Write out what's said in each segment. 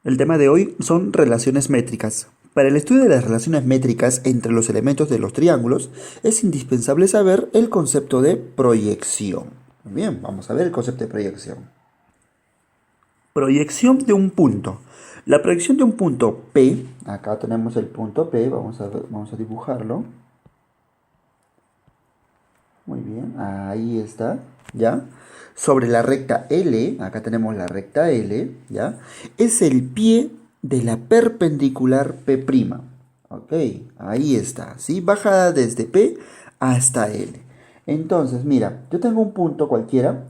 El tema de hoy son relaciones métricas. Para el estudio de las relaciones métricas entre los elementos de los triángulos, es indispensable saber el concepto de proyección. Muy bien, vamos a ver el concepto de proyección. Proyección de un punto. La proyección de un punto P, acá tenemos el punto P, vamos a dibujarlo. Muy bien, ahí está, ¿ya? Sobre la recta L, acá tenemos la recta L, ¿ya? Es el pie de la perpendicular P'. Ok, ahí está, ¿sí? Bajada desde P hasta L. Entonces, mira, yo tengo un punto cualquiera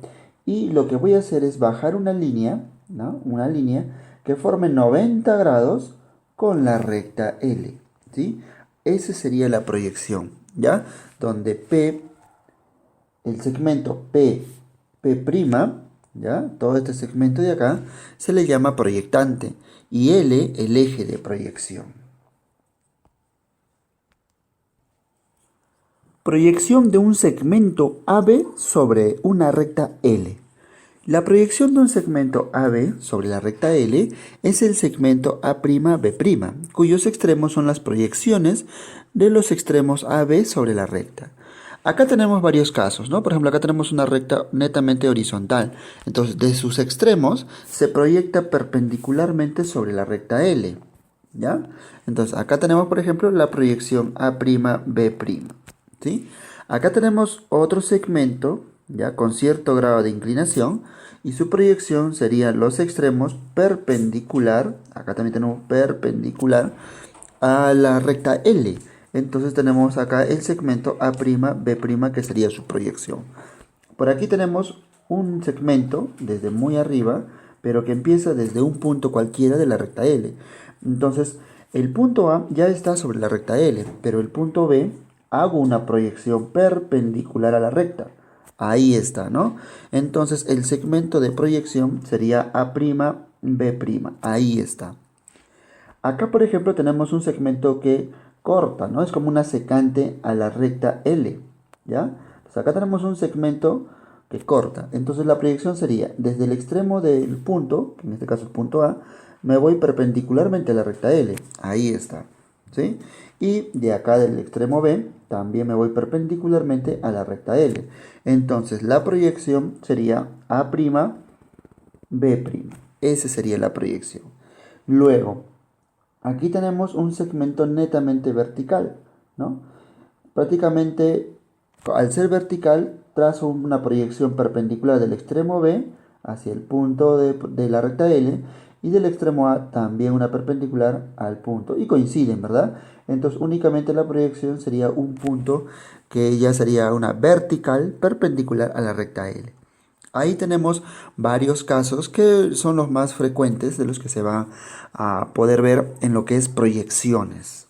y lo que voy a hacer es bajar una línea, ¿no? Una línea que forme 90 grados con la recta L, ¿sí? Esa sería la proyección, ¿ya? Donde P, el segmento P', ¿ya? Todo este segmento de acá se le llama proyectante y L el eje de proyección. Proyección de un segmento AB sobre una recta L. La proyección de un segmento AB sobre la recta L es el segmento A'B', cuyos extremos son las proyecciones de los extremos AB sobre la recta. Acá tenemos varios casos, ¿no? Por ejemplo, acá tenemos una recta netamente horizontal. Entonces, de sus extremos se proyecta perpendicularmente sobre la recta L, ¿ya? Entonces, acá tenemos, por ejemplo, la proyección A'B', ¿sí? Acá tenemos otro segmento, ya con cierto grado de inclinación, y su proyección sería los extremos perpendicular, acá también tenemos perpendicular a la recta L. Entonces tenemos acá el segmento A'B', que sería su proyección. Por aquí tenemos un segmento desde muy arriba, pero que empieza desde un punto cualquiera de la recta L. Entonces, el punto A ya está sobre la recta L, pero el punto B hago una proyección perpendicular a la recta. Ahí está, ¿no? Entonces, el segmento de proyección sería A'B'. Ahí está. Acá, por ejemplo, tenemos un segmento que corta, ¿no? Es como una secante a la recta L, ¿ya? Entonces acá tenemos un segmento que corta. Entonces la proyección sería desde el extremo del punto, que en este caso es punto A, me voy perpendicularmente a la recta L. Ahí está, ¿sí? Y de acá del extremo B, también me voy perpendicularmente a la recta L. Entonces la proyección sería A'B'. Esa sería la proyección. Luego, aquí tenemos un segmento netamente vertical, ¿no? Prácticamente, al ser vertical, trazo una proyección perpendicular del extremo B hacia el punto de la recta L y del extremo A también una perpendicular al punto. Y coinciden, ¿verdad? Entonces únicamente la proyección sería un punto que ya sería una vertical perpendicular a la recta L. Ahí tenemos varios casos que son los más frecuentes de los que se va a poder ver en lo que es proyecciones.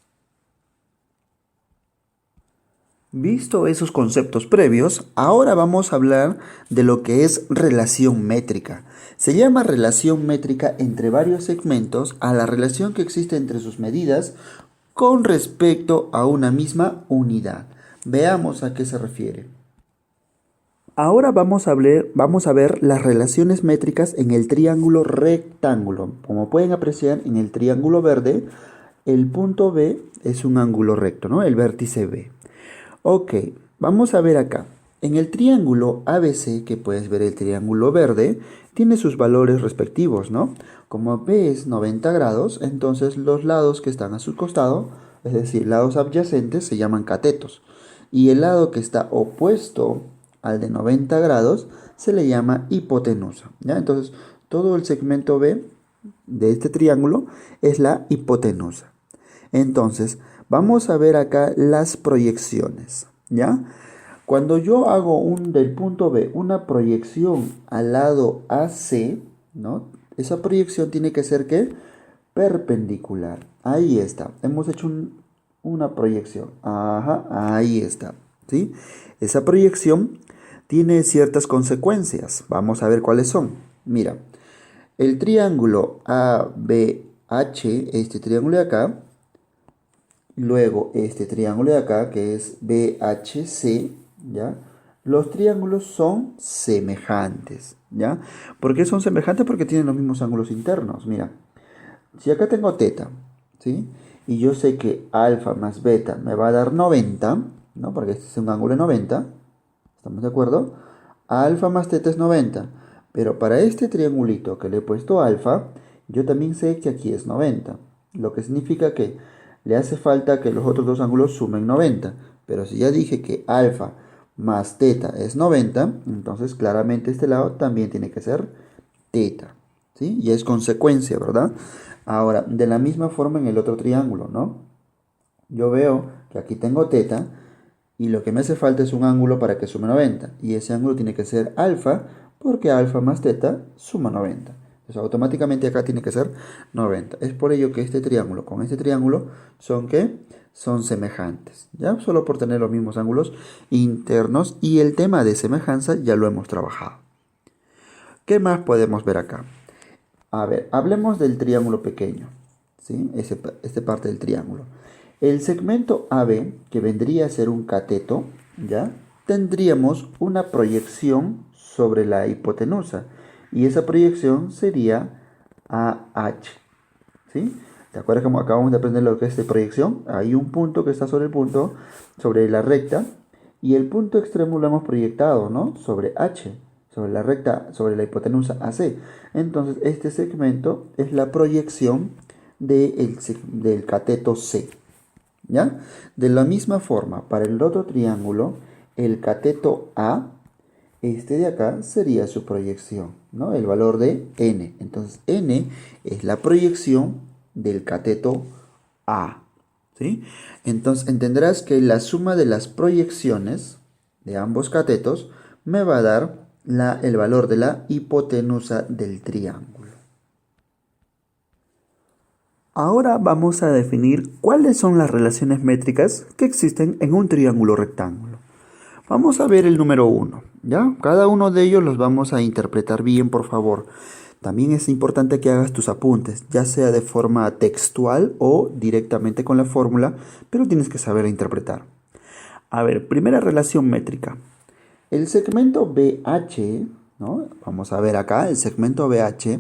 Visto esos conceptos previos, ahora vamos a hablar de lo que es relación métrica. Se llama relación métrica entre varios segmentos a la relación que existe entre sus medidas con respecto a una misma unidad. Veamos a qué se refiere. Ahora vamos a ver las relaciones métricas en el triángulo rectángulo. Como pueden apreciar en el triángulo verde, el punto B es un ángulo recto, ¿no? El vértice B. Ok, vamos a ver acá. En el triángulo ABC, que puedes ver el triángulo verde, tiene sus valores respectivos, ¿no? Como B es 90 grados, entonces los lados que están a su costado, es decir, lados adyacentes, se llaman catetos. Y el lado que está opuesto al de 90 grados se le llama hipotenusa, ¿ya? Entonces, todo el segmento B de este triángulo es la hipotenusa. Entonces, vamos a ver acá las proyecciones, ¿ya? Cuando yo hago del punto B una proyección al lado AC, ¿no? Esa proyección tiene que ser ¿qué? Perpendicular. Ahí está. Hemos hecho una proyección. Ajá, ahí está, ¿sí? Esa proyección tiene ciertas consecuencias. Vamos a ver cuáles son. Mira, el triángulo ABH, este triángulo de acá, luego este triángulo de acá, que es BHC, ¿ya? Los triángulos son semejantes, ¿ya? ¿Por qué son semejantes? Porque tienen los mismos ángulos internos. Mira, Si acá tengo teta, ¿sí? Y yo sé que alfa más beta me va a dar 90, ¿no? Porque este es un ángulo de 90, ¿estamos de acuerdo? Alfa más teta es 90, pero para este triangulito que le he puesto alfa, yo también sé que aquí es 90, lo que significa que le hace falta que los otros dos ángulos sumen 90, pero si ya dije que alfa más teta es 90, entonces claramente este lado también tiene que ser teta, ¿sí? Y es consecuencia, ¿verdad? Ahora, de la misma forma en el otro triángulo, ¿no? Yo veo que aquí tengo teta y lo que me hace falta es un ángulo para que sume 90. Y ese ángulo tiene que ser alfa porque alfa más teta suma 90. Entonces automáticamente acá tiene que ser 90. Es por ello que este triángulo con este triángulo son ¿qué? Son semejantes. ¿Ya? Solo por tener los mismos ángulos internos y el tema de semejanza ya lo hemos trabajado. ¿Qué más podemos ver acá? A ver, hablemos del triángulo pequeño, ¿sí? Esta parte del triángulo. El segmento AB, que vendría a ser un cateto, ¿ya? Tendríamos una proyección sobre la hipotenusa. Y esa proyección sería AH, ¿sí? ¿Te acuerdas cómo acabamos de aprender lo que es de proyección? Hay un punto que está sobre el punto, sobre la recta, y el punto extremo lo hemos proyectado, ¿no? Sobre H, sobre la recta, sobre la hipotenusa AC. Entonces, este segmento es la proyección del cateto C, ¿ya? De la misma forma, para el otro triángulo, el cateto A, este de acá sería su proyección, ¿no? El valor de n. Entonces, n es la proyección del cateto A, ¿sí? Entonces, entenderás que la suma de las proyecciones de ambos catetos me va a dar el valor de la hipotenusa del triángulo. Ahora vamos a definir cuáles son las relaciones métricas que existen en un triángulo rectángulo. Vamos a ver el número 1, ¿ya? Cada uno de ellos los vamos a interpretar bien, por favor. También es importante que hagas tus apuntes, ya sea de forma textual o directamente con la fórmula, pero tienes que saber interpretar. A ver, primera relación métrica. El segmento BH, ¿no? Vamos a ver acá, el segmento BH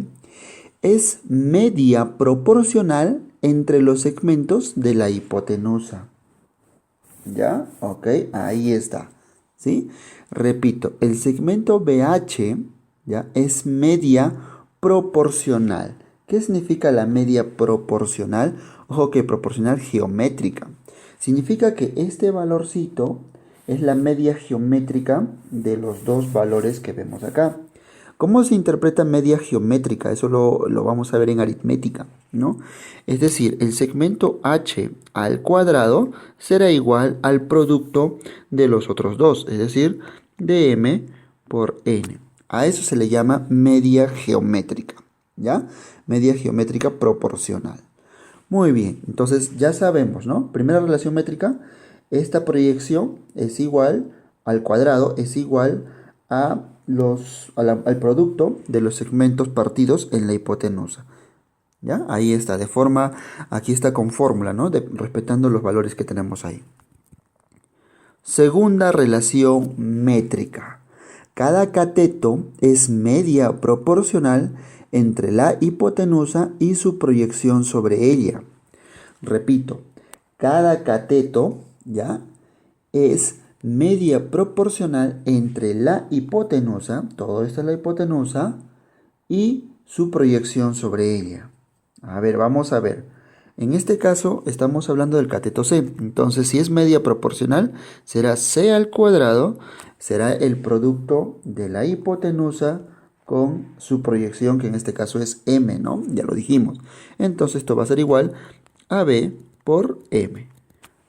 es media proporcional entre los segmentos de la hipotenusa. ¿Ya? Ok, ahí está. ¿Sí? Repito, el segmento BH, ¿ya? Es media proporcional. ¿Qué significa la media proporcional? Ojo que proporcional geométrica. Significa que este valorcito es la media geométrica de los dos valores que vemos acá. ¿Cómo se interpreta media geométrica? Eso lo vamos a ver en aritmética, ¿no? Es decir, el segmento h al cuadrado será igual al producto de los otros dos, es decir, de m por n. A eso se le llama media geométrica, ¿ya? Media geométrica proporcional. Muy bien, entonces ya sabemos, ¿no? Primera relación métrica, esta proyección es igual al cuadrado, es igual a al producto de los segmentos partidos en la hipotenusa. ¿Ya? Ahí está, aquí está con fórmula, ¿no? Respetando los valores que tenemos ahí. Segunda relación métrica. Cada cateto es media proporcional entre la hipotenusa y su proyección sobre ella. Repito, cada cateto, ¿ya? Es media proporcional entre la hipotenusa, todo esto es la hipotenusa, y su proyección sobre ella. A ver, vamos a ver. En este caso estamos hablando del cateto C. Entonces, si es media proporcional, será C al cuadrado, será el producto de la hipotenusa con su proyección, que en este caso es M, ¿no? Ya lo dijimos. Entonces, esto va a ser igual a B por M.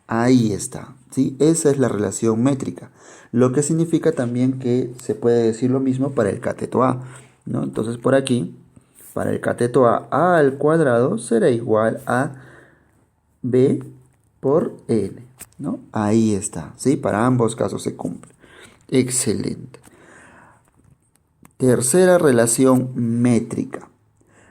Ahí está, ¿sí? Esa es la relación métrica, lo que significa también que se puede decir lo mismo para el cateto A, ¿no? Entonces por aquí, para el cateto A al cuadrado será igual a B por N, ¿no? Ahí está, ¿sí? Para ambos casos se cumple. Excelente. Tercera relación métrica.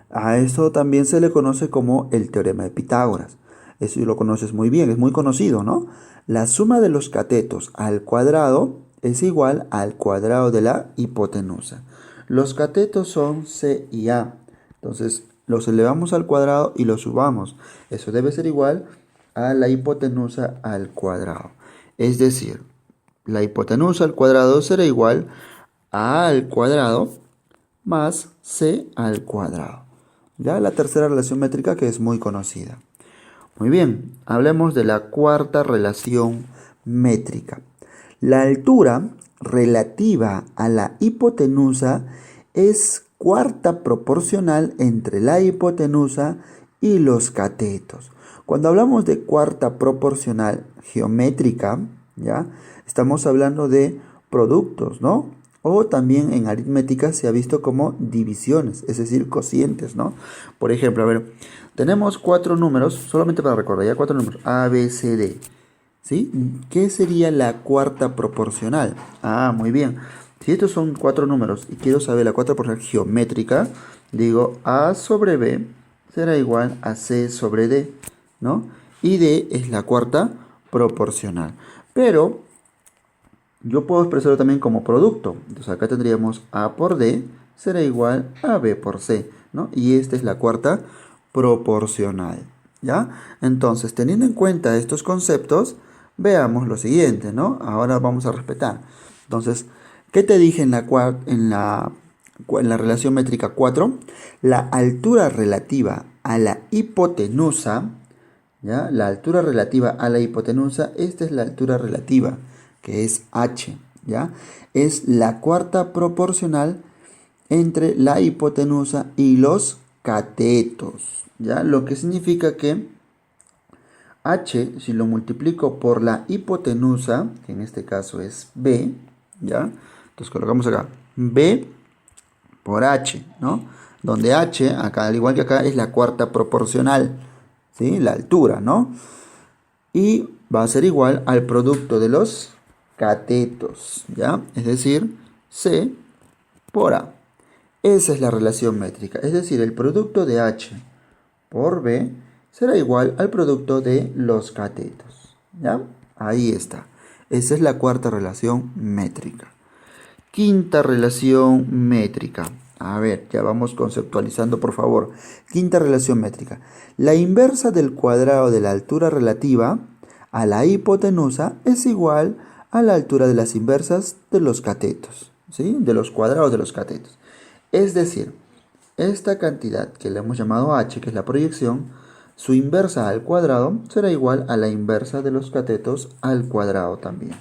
A esto también se le conoce como el teorema de Pitágoras. Eso lo conoces muy bien, es muy conocido, ¿no? La suma de los catetos al cuadrado es igual al cuadrado de la hipotenusa. Los catetos son C y A. Entonces, los elevamos al cuadrado y los subamos. Eso debe ser igual a la hipotenusa al cuadrado. Es decir, la hipotenusa al cuadrado será igual a al cuadrado más c al cuadrado. Ya la tercera relación métrica que es muy conocida. Muy bien, hablemos de la cuarta relación métrica. La altura relativa a la hipotenusa es cuarta proporcional entre la hipotenusa y los catetos. Cuando hablamos de cuarta proporcional geométrica, ¿ya? Estamos hablando de productos, ¿no? O también en aritmética se ha visto como divisiones, es decir, cocientes, ¿no? Por ejemplo, a ver, tenemos 4 números, solamente para recordar, ya 4 números, A, B, C, D, ¿sí? ¿Qué sería la cuarta proporcional? Ah, muy bien. Si estos son 4 números y quiero saber la cuarta proporcional geométrica, digo A sobre B será igual a C sobre D, ¿no? Y D es la cuarta proporcional. Pero yo puedo expresarlo también como producto. Entonces acá tendríamos A por D será igual a B por C, ¿no? Y esta es la cuarta proporcional, ¿ya? Entonces, teniendo en cuenta estos conceptos, veamos lo siguiente, ¿no? Ahora vamos a respetar. Entonces, ¿qué te dije en la relación métrica 4? La altura relativa a la hipotenusa, ¿ya? La altura relativa a la hipotenusa, esta es la altura relativa, que es h, ¿ya? Es la cuarta proporcional entre la hipotenusa y los catetos, ¿ya? Lo que significa que h, si lo multiplico por la hipotenusa, que en este caso es b, ¿ya? Entonces colocamos acá b por h, ¿no? Donde h, acá al igual que acá, es la cuarta proporcional, ¿sí? La altura, ¿no? Y va a ser igual al producto de los catetos, ¿ya? Es decir, C por A. Esa es la relación métrica, es decir, el producto de H por B será igual al producto de los catetos, ¿ya? Ahí está. Esa es la cuarta relación métrica. Quinta relación métrica. A ver, ya vamos conceptualizando, por favor. Quinta relación métrica. La inversa del cuadrado de la altura relativa a la hipotenusa es igual a la altura de las inversas de los catetos, ¿sí? De los cuadrados de los catetos. Es decir, esta cantidad que le hemos llamado h, que es la proyección, su inversa al cuadrado será igual a la inversa de los catetos al cuadrado también.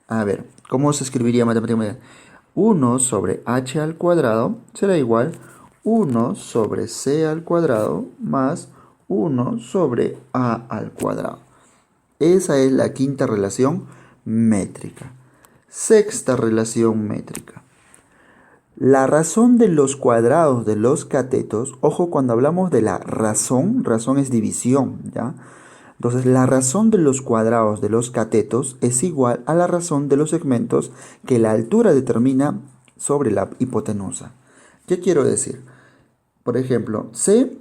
A ver, ¿cómo se escribiría matemáticamente? 1 sobre h al cuadrado será igual 1 sobre c al cuadrado más 1 sobre a al cuadrado. Esa es la quinta relación métrica. Sexta relación métrica. La razón de los cuadrados de los catetos, ojo, cuando hablamos de la razón es división, ¿ya? Entonces, la razón de los cuadrados de los catetos es igual a la razón de los segmentos que la altura determina sobre la hipotenusa. ¿Qué quiero decir? Por ejemplo, C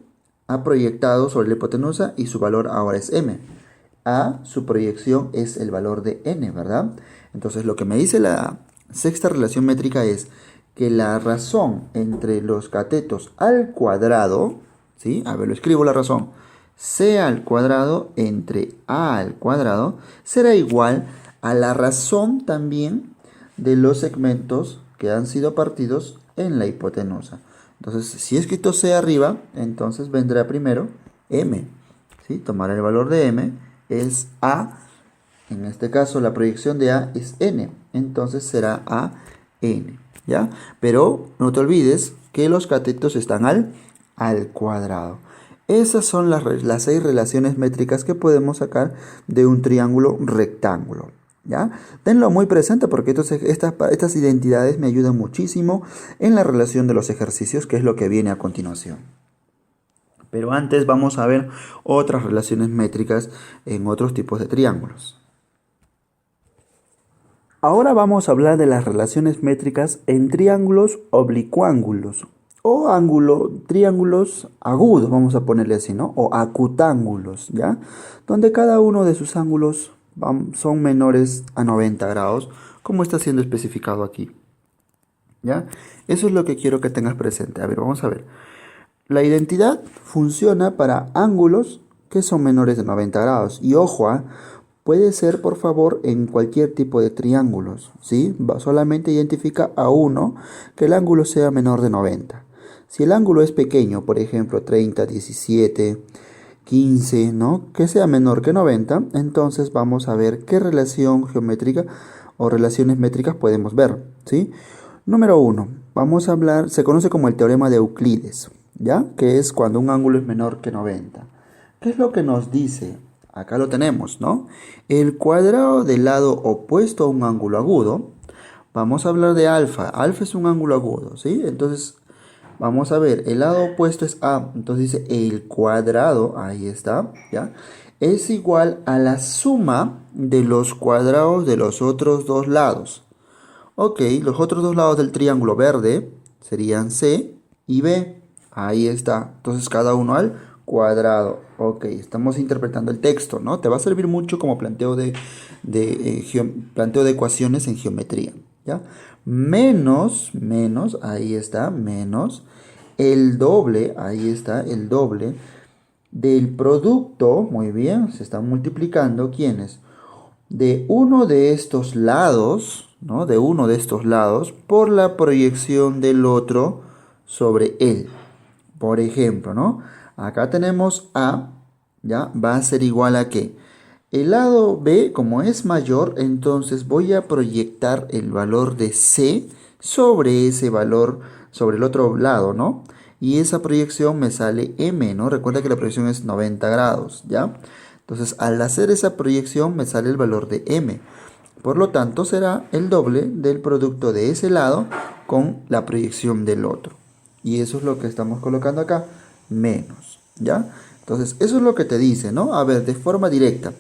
ha proyectado sobre la hipotenusa y su valor ahora es m. A, su proyección es el valor de n, ¿verdad? Entonces, lo que me dice la sexta relación métrica es que la razón entre los catetos al cuadrado, ¿sí? A ver, lo escribo la razón. C al cuadrado entre A al cuadrado será igual a la razón también de los segmentos que han sido partidos en la hipotenusa. Entonces, si he escrito C arriba, entonces vendrá primero M, ¿sí? Tomar el valor de M es A, en este caso la proyección de A es N, entonces será A, N, ¿ya? Pero no te olvides que los catetos están al cuadrado. Esas son las 6 relaciones métricas que podemos sacar de un triángulo rectángulo, ¿ya? Tenlo muy presente porque estas identidades me ayudan muchísimo en la relación de los ejercicios, que es lo que viene a continuación. Pero antes vamos a ver otras relaciones métricas en otros tipos de triángulos. Ahora vamos a hablar de las relaciones métricas en triángulos oblicuángulos o triángulos agudos, vamos a ponerle así, ¿no? O acutángulos, ¿ya? Donde cada uno de sus ángulos son menores a 90 grados, como está siendo especificado aquí, ¿ya? Eso es lo que quiero que tengas presente. A ver, vamos a ver. La identidad funciona para ángulos que son menores de 90 grados. Y ojo, puede ser por favor en cualquier tipo de triángulos, ¿sí? Solamente identifica a uno que el ángulo sea menor de 90. Si el ángulo es pequeño, por ejemplo 30, 17, 15, ¿no? Que sea menor que 90, entonces vamos a ver qué relación geométrica o relaciones métricas podemos ver, ¿sí? Número uno, vamos a hablar, se conoce como el teorema de Euclides, ¿ya? Que es cuando un ángulo es menor que 90. ¿Qué es lo que nos dice? Acá lo tenemos, ¿no? El cuadrado del lado opuesto a un ángulo agudo. Vamos a hablar de alfa. Alfa es un ángulo agudo, ¿sí? Entonces, vamos a ver, el lado opuesto es A. Entonces dice el cuadrado, ahí está, ¿ya? Es igual a la suma de los cuadrados de los otros dos lados. Ok, los otros dos lados del triángulo verde serían C y B. Ahí está. Entonces cada uno al cuadrado. Ok, estamos interpretando el texto, ¿no? Te va a servir mucho como planteo de ecuaciones en geometría, ¿ya? Menos, ahí está, menos el doble, ahí está, el doble del producto, muy bien, se están multiplicando, ¿quiénes? De uno de estos lados, ¿no? De uno de estos lados por la proyección del otro sobre él. Por ejemplo, ¿no? Acá tenemos A, ¿ya? Va a ser igual a ¿qué? El lado B, como es mayor, entonces voy a proyectar el valor de C sobre ese valor, sobre el otro lado, ¿no? Y esa proyección me sale M, ¿no? Recuerda que la proyección es 90 grados, ¿ya? Entonces, al hacer esa proyección me sale el valor de M. Por lo tanto, será el doble del producto de ese lado con la proyección del otro. Y eso es lo que estamos colocando acá, menos, ¿ya? Entonces, eso es lo que te dice, ¿no? A ver, de forma directa.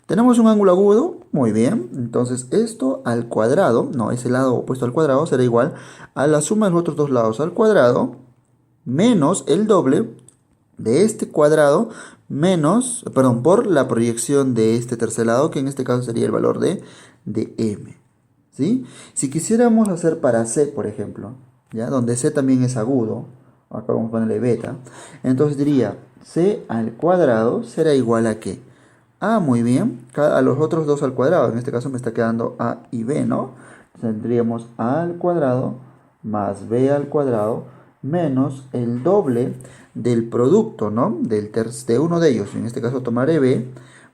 Tenemos un ángulo agudo, muy bien. Entonces, esto al cuadrado, no, ese lado opuesto al cuadrado será igual a la suma de los otros dos lados al cuadrado menos el doble de este cuadrado menos, perdón, por la proyección de este tercer lado, que en este caso sería el valor de M, ¿sí? Si quisiéramos hacer para C, por ejemplo, ¿ya? Donde C también es agudo, acá vamos a ponerle beta, entonces diría C al cuadrado será igual a ¿qué? A, muy bien, a los otros dos al cuadrado, en este caso me está quedando A y B, ¿no? Tendríamos A al cuadrado más B al cuadrado menos el doble del producto, ¿no? De uno de ellos. En este caso tomaré B,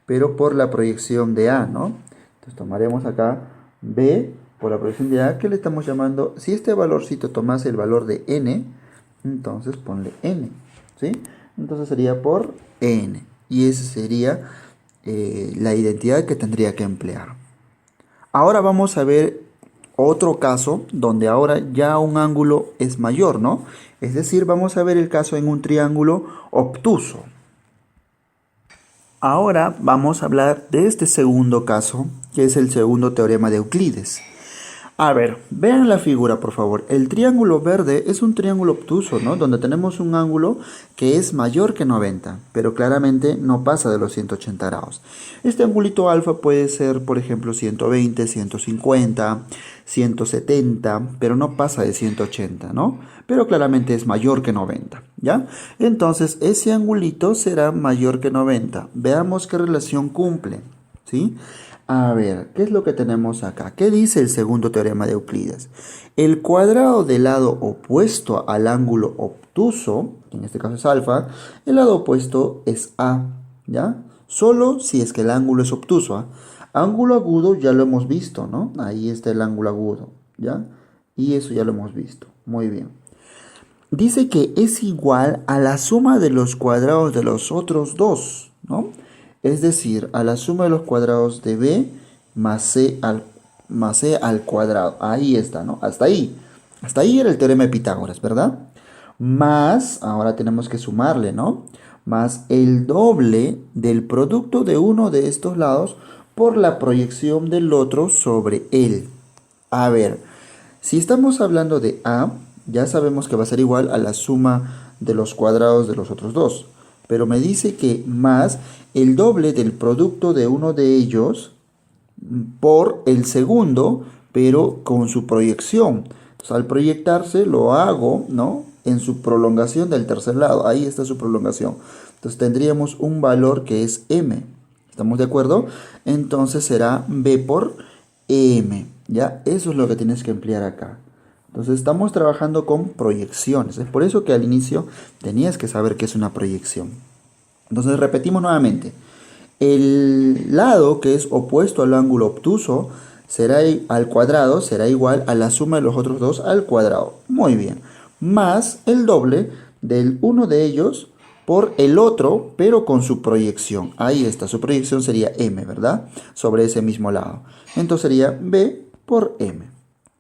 pero por la proyección de A, ¿no? Entonces tomaremos acá B por la proyección de A, que le estamos llamando, si este valorcito tomase el valor de N, entonces ponle N, ¿sí? Entonces sería por N. Y esa sería la identidad que tendría que emplear. Ahora vamos a ver otro caso donde ahora ya un ángulo es mayor, ¿no? Es decir, vamos a ver el caso en un triángulo obtuso. Ahora vamos a hablar de este segundo caso, que es el segundo teorema de Euclides. A ver, vean la figura por favor. El triángulo verde es un triángulo obtuso, ¿no? Donde tenemos un ángulo que es mayor que 90, pero claramente no pasa de los 180 grados. Este angulito alfa puede ser, por ejemplo, 120, 150, 170, pero no pasa de 180, ¿no? Pero claramente es mayor que 90, ¿ya? Entonces, ese angulito será mayor que 90. Veamos qué relación cumple, ¿sí? A ver, ¿qué es lo que tenemos acá? ¿Qué dice el segundo teorema de Euclides? El cuadrado del lado opuesto al ángulo obtuso, que en este caso es alfa, el lado opuesto es A, ¿ya? Solo si es que el ángulo es obtuso, ¿ah? Ángulo agudo ya lo hemos visto, ¿no? Ahí está el ángulo agudo, ¿ya? Y eso ya lo hemos visto. Muy bien. Dice que es igual a la suma de los cuadrados de los otros dos, ¿no? Es decir, a la suma de los cuadrados de B más C al cuadrado. Ahí está, ¿no? Hasta ahí. Hasta ahí era el teorema de Pitágoras, ¿verdad? Más, ahora tenemos que sumarle, ¿no? Más el doble del producto de uno de estos lados por la proyección del otro sobre él. A ver, si estamos hablando de A, ya sabemos que va a ser igual a la suma de los cuadrados de los otros dos. Pero me dice que más el doble del producto de uno de ellos por el segundo, pero con su proyección. Entonces, al proyectarse lo hago, ¿no? en su prolongación del tercer lado. Ahí está su prolongación. Entonces tendríamos un valor que es m. ¿Estamos de acuerdo? Entonces será b por m. ¿Ya? Eso es lo que tienes que emplear acá. Entonces estamos trabajando con proyecciones. Es por eso que al inicio tenías que saber qué es una proyección. Entonces repetimos nuevamente. El lado que es opuesto al ángulo obtuso será al cuadrado, será igual a la suma de los otros dos al cuadrado. Muy bien. Más el doble del uno de ellos por el otro, pero con su proyección. Ahí está, su proyección sería m, ¿verdad? Sobre ese mismo lado. Entonces sería b por m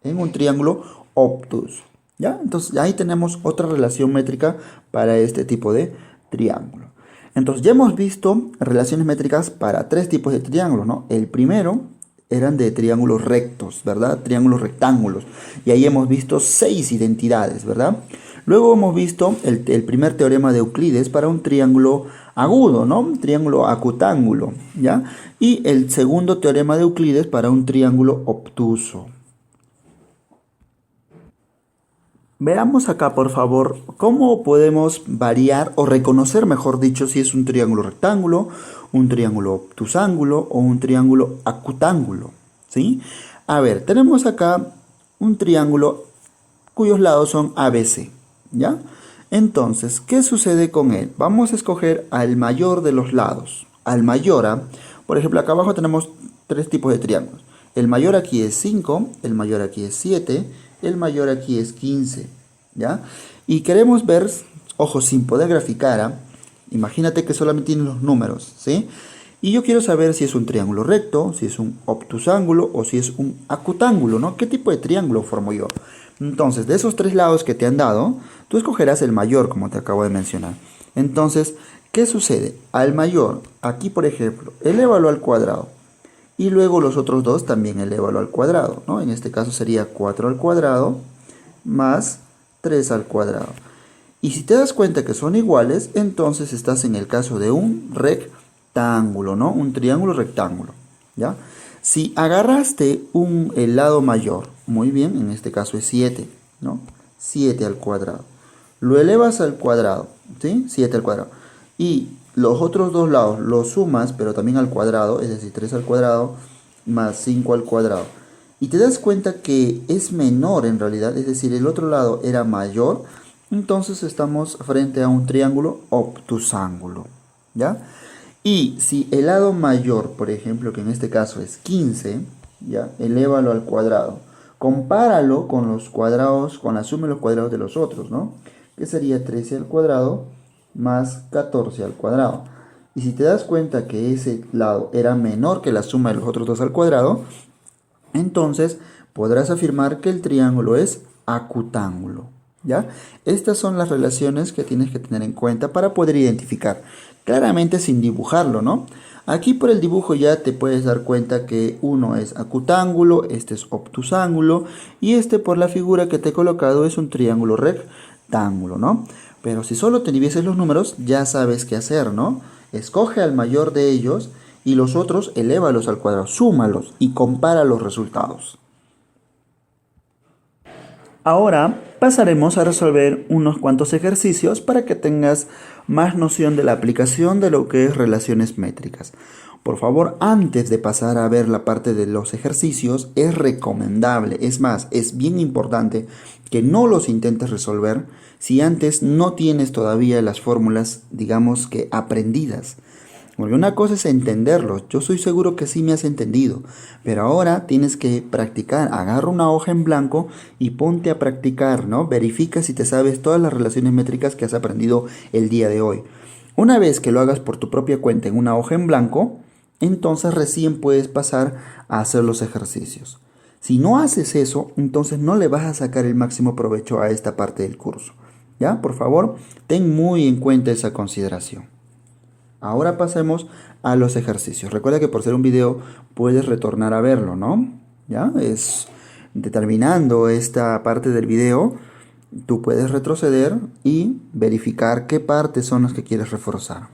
en un triángulo obtuso. ¿Ya? Entonces ahí tenemos otra relación métrica para este tipo de triángulo. Entonces ya hemos visto relaciones métricas para tres tipos de triángulos, ¿no? El primero eran de triángulos rectos, ¿verdad? Triángulos rectángulos. Y ahí hemos visto 6 identidades, ¿verdad? Luego hemos visto el primer teorema de Euclides para un triángulo agudo, ¿no? Un triángulo acutángulo, ¿ya? Y el segundo teorema de Euclides para un triángulo obtuso. Veamos acá, por favor, cómo podemos variar o reconocer, mejor dicho, si es un triángulo rectángulo, un triángulo obtusángulo o un triángulo acutángulo, ¿sí? A ver, tenemos acá un triángulo cuyos lados son ABC, ¿ya? Entonces, ¿qué sucede con él? Vamos a escoger al mayor de los lados. Al mayor, ¿ah? Por ejemplo, acá abajo tenemos tres tipos de triángulos. El mayor aquí es 5, el mayor aquí es 7, el mayor aquí es 15, ¿ya? Y queremos ver, ojo, sin poder graficar, ¿ah? Imagínate que solamente tienes los números, ¿sí? Y yo quiero saber si es un triángulo recto, si es un obtusángulo o si es un acutángulo, ¿no? ¿Qué tipo de triángulo formo yo? Entonces, de esos tres lados que te han dado, tú escogerás el mayor, como te acabo de mencionar. Entonces, ¿qué sucede? Al mayor, aquí por ejemplo, elévalo al cuadrado. Y luego los otros dos también elévalo al cuadrado, ¿no? En este caso sería 4 al cuadrado más 3 al cuadrado. Y si te das cuenta que son iguales, entonces estás en el caso de un rectángulo, ¿no? Un triángulo rectángulo, ¿ya? Si agarraste el lado mayor, muy bien, en este caso es 7, ¿no? 7 al cuadrado. Lo elevas al cuadrado, ¿sí? 7 al cuadrado. Y los otros dos lados los sumas, pero también al cuadrado, es decir, 3 al cuadrado más 5 al cuadrado. Y te das cuenta que es menor en realidad, es decir, el otro lado era mayor, entonces estamos frente a un triángulo obtusángulo, ¿ya? Y si el lado mayor, por ejemplo, que en este caso es 15, ¿ya? Elévalo al cuadrado. Compáralo con los cuadrados, con la suma de los cuadrados de los otros, ¿no? Que sería 13 al cuadrado más 14 al cuadrado. Y si te das cuenta que ese lado era menor que la suma de los otros dos al cuadrado, entonces podrás afirmar que el triángulo es acutángulo, ¿ya? Estas son las relaciones que tienes que tener en cuenta para poder identificar, claramente sin dibujarlo, ¿no? Aquí por el dibujo ya te puedes dar cuenta que uno es acutángulo, este es obtusángulo y este por la figura que te he colocado es un triángulo rectángulo, ¿no? Pero si solo te divieses los números, ya sabes qué hacer, ¿no? Escoge al mayor de ellos y los otros elévalos al cuadrado, súmalos y compara los resultados. Ahora pasaremos a resolver unos cuantos ejercicios para que tengas más noción de la aplicación de lo que es relaciones métricas. Por favor, antes de pasar a ver la parte de los ejercicios, es recomendable, es más, es bien importante que no los intentes resolver si antes no tienes todavía las fórmulas, digamos que aprendidas. Porque una cosa es entenderlos, yo soy seguro que sí me has entendido, pero ahora tienes que practicar, agarra una hoja en blanco y ponte a practicar, ¿no? Verifica si te sabes todas las relaciones métricas que has aprendido el día de hoy. Una vez que lo hagas por tu propia cuenta en una hoja en blanco, entonces recién puedes pasar a hacer los ejercicios. Si no haces eso, entonces no le vas a sacar el máximo provecho a esta parte del curso. ¿Ya? Por favor, ten muy en cuenta esa consideración. Ahora pasemos a los ejercicios. Recuerda que por ser un video puedes retornar a verlo, ¿no? ¿Ya? Es determinando esta parte del video, tú puedes retroceder y verificar qué partes son las que quieres reforzar.